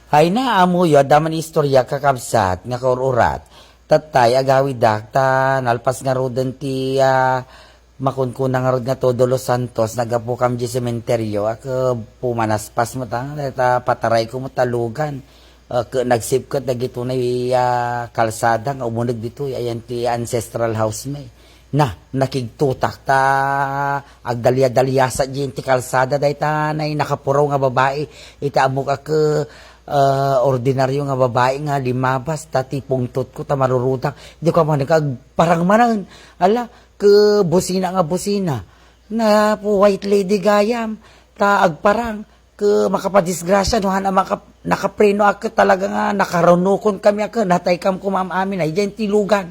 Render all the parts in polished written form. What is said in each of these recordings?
Hay na amuyo daman istorya kakabsat nga kaururat. Tatay agawi dakta nalpas nga roden ti makunkuna nga rod nga todo Los Santos nagapu kam di sementeryo pumanaspas mo ta pataray ko mo talugan. Nagsipkot na gito na kalsada nga umunag dito ayan ti ancestral house may. Nakigtutak ta agdalya-dalya sa ti kalsada day ta na nakapuraw nga babae itaamok ordinaryo nga babae nga limabas tati pungtot ko ta marurutak di ko man parang manan ala ke busina nga busina na po white lady gayam ta agparang ke makapadisgrasya no hana nakapreno ako talaga nga nakarunukon kami ako natay kam ko maam amin ay diyan tilugan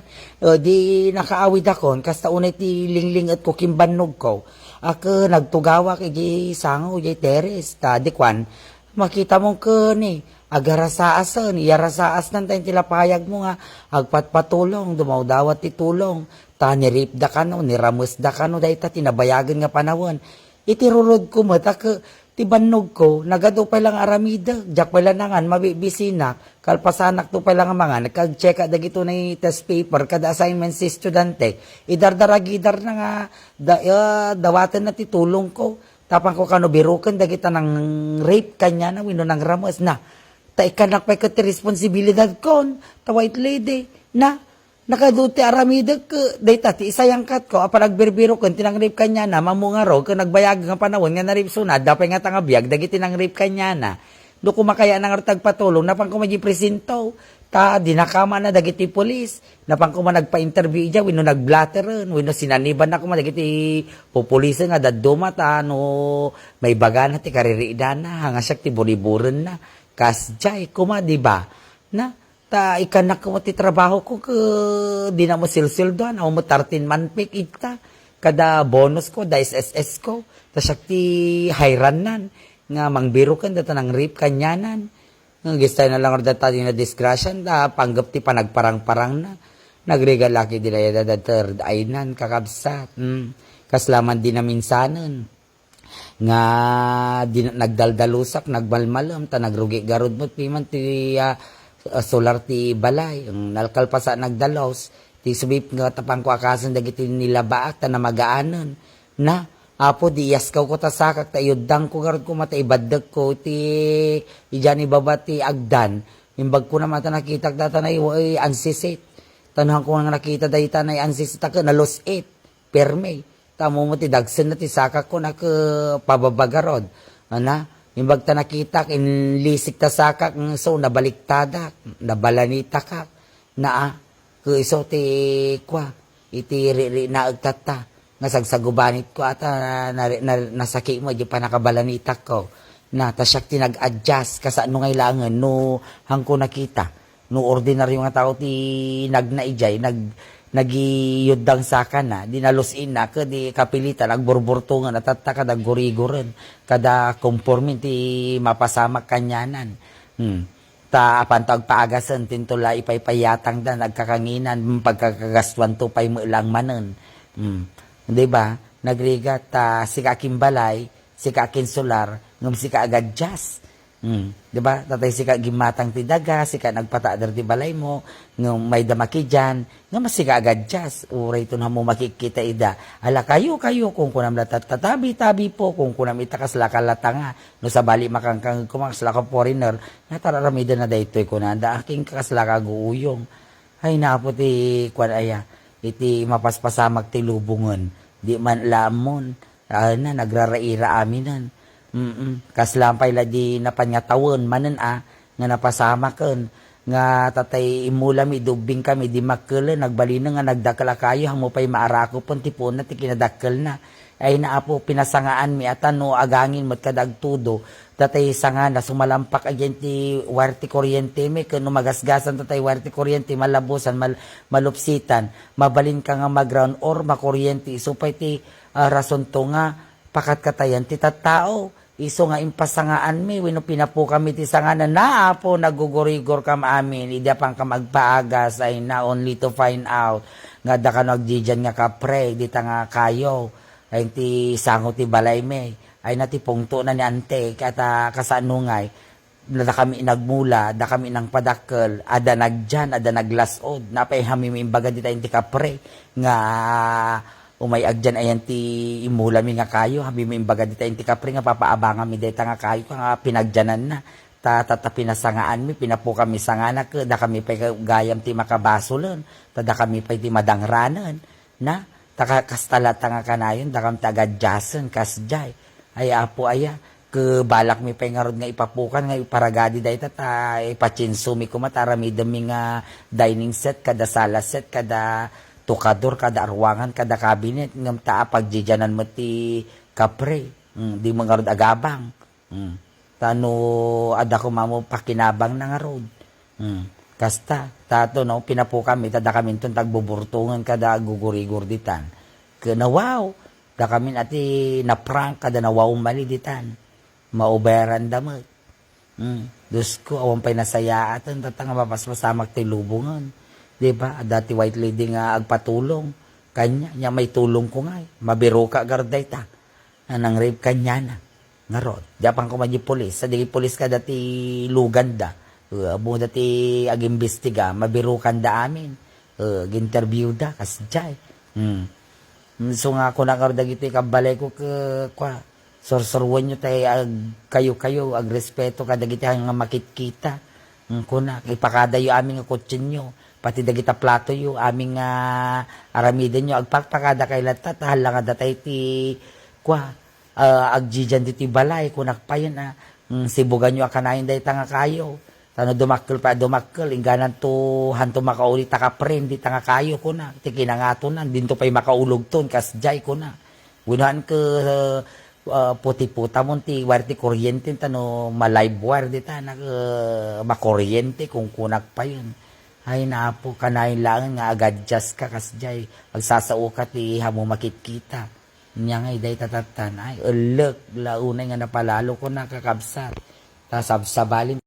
di nakaawid akon kasta unay ti lingling at ko kimbanog ko ako nagtugawa kay di sango di teres ta di kwan makita mo ko ni agarasaas yarasaas nan tayong tilapayag mo nga agpatpatulong dumawdawat ti tulong ta nirip da kano niramus da kano dahi ta tinabayagan nga panawon itirurod ko mata ka ti bannog ko nagado pa lang aramida jak pa lang nangan mabibisina kalpasanak to pa lang mga nagkag-check dagito na test paper kada assignment si estudyante idardaragidar na nga dawatan na ti tulong ko tapang ko kano birukan dagita ng rape kanya na wino ng ramos na ta ikanak pa iti responsibilidad kon ta white lady na nakaduti aramida ka dayta ti isayang kat ko apa nagbirbiro kon tinang rape kanya na mamungaro ka nagbayag nga panawon nga na-rape sunad dapay nga tanga biag dagiti nang rape kanya na do kumakaya nang tagpatulong napang kumaji presinto ta dinakama na dagiti polis napang kuma nagpa-interview iya wino nagblatteron wino sinaniban na kuma dagiti populisa nga dadduma ta no may baga na ti kaririidan na hanga siya ti buriburen na kasjay kuma di ba na ta ikanak ko ti trabaho ko di na mo silsildoan o mo 13 man pik ita kada bonus ko da SSS ko ta siya ti hayranan nga mangbiro kan data ng rape kanyanan nga gistay na lang data di na disgrasyan da panggap ti panagparang-parang na nagregalaki di na da third eye nan kakabsat kaslaman di na minsanan nga nagdaldalusak nagmalmalam ta nagrugi garod mo piman ti solar ti balay ang nalkalpasa nagdalos ti subip nga tapang ko akasan dagiti nilabaak ta na magaanon na apo di yaskaw ko ta sakak ta yuddang ko garod ko mata ibaddag ko ti ijani baba ti agdan imbag ko naman ta nakita data na ansisit tanahan ko nga nakita dayta na ansisit ka na los 8 perme tamo mo ti dagsen na ti sakak ko na pababagarod ana imbag ta nakita inlisik ta sakak so nabaliktada nabalanita ka na iso ti kwa iti riri na agtata nga sagsagubanit ko ata nasaki mo di pa nakabalanitak ko na tasyak tinag-adjust kasi ano ngailangan no hangko nakita no ordinaryo nga tao ti nagnaijay nagiyuddang saka na dinalusin na di kapilitan agburburtungan at kada guriguren kada conforming ti mapasamak kanyanan ta apantag paagasan tintula ipaypayatang da nagkakanginan pagkakagaswan to pay mo ilang manen di ba nagrigat si kaking balay si kaking solar ngam si kaagad jazz di ba tatay si kagimatang ti daga si ka nagpatader ti balay mo ngam may damaki dyan ngam si kaagad jazz uray ito na mo makikita ida ala kayo kung kunam tatabi-tabi po kung kunam itakas lakalata nga no sa bali makangkang kumakslaka foreigner natararamida na daytoy kunanda aking kakaslaka guuyong ay napo ti kwan aya iti mapaspasamag ti lubungan di man lamon na nagraraira aminan kaslampay la di napanyatawon manen nga napasamaken nga tatay imulami dubing kami di makkel nagbalino nga nagdakala kayo hamo pay maarako pon ti puna ti kinadakkel na ay naapo pinasangaan mi atan no agangin met kadagtudo tatay sanga na sumalampak agyan ti wire ti kuryente mi ken no magasgasan tatay wire ti kuryente malabusan malupsitan mabalin ka nga mag-ground or makuryente so pay ti rason to nga pakat katayan ti tattao iso nga impasangaan mi wino pinapo kami ti sanganan na po nagugurigor kam amin ida pang ka magpaagas ay na only to find out nga da ka nagdijan nga kapre di ta nga kayo ay ti sango ti balay me ay natipungto na ni ante kata kasanungay da kami nagmula, da kami nang padakkel, ada nagjan, ada naglasod, napay hami imbaga dita inti kapre, nga umay agjan ayan ti imula mi nga kayo, hami imbaga dita inti kapre, nga papaabangan mi dita nga kayo, nga pinagjanan na, tata pinasangaan mi, pinapo kami sanganak, da kami pay gayam ti makabasolon, da kami pay ti madangranan, na, takastalata nga kanayon, da kami tagadyasan, kasjay, ay apo aya, ke balak mi pengarod nga ipapukan nga iparagadi da ita ta ipachinso mi kumatara mi dami nga dining set kada sala set kada tukador kada arwangan kada cabinet ngam taa pagjijanan mo ti kapre di mangarod agabang tano ada ko mamo pakinabang na nga road kasta tato no pinapukan mi tada kami ton tagbuburtungan kada gugurigur ditan ke na wow da kami ati na prank kada na wow mali ditan maubayaran damag. Diyos ko, awan pa'y nasaya atan, tatang mapasmasamak ti lubungan. Diba? Dati white lady nga agpatulong. Kanya, niya may tulong ko nga. Mabiro ka garday ta. Nang rape kanya na. Nga rod. Diapang kumadyi polis. Sa digi polis ka dati luganda. Abo dati agimbestiga. Mabiro kan da amin. Ginterview da. Kasjay. So nga ako nakardag ito kabalay ko kwa. Sorsorwan nyo tayo kayo ag respeto kadagita nga makitkita kuna ipakadayo aming kotsin nyo pati dagita plato yo aming aramiden nyo agpakpakada kay lata tahal nga datay ti kwa agjijan ti balay kunak pa yun sibugan nyo akanayin day tanga kayo tano dumakkel ingganan to hanto makauli takapren di tanga kayo kuna ti kinangatonan dinto pay makaulog ton kasjay kuna gunahan ke puti-puta mo ti warti kuryente tano ma-live wire di ta makuryente kung kunak pa yun ay napo kanayin lang nga agadjust ka kasjay agsasao ka ti hamo makitkita niya nga iday tatatan ay ulek launay nga napalalo ko nakakabsat tasabsabalin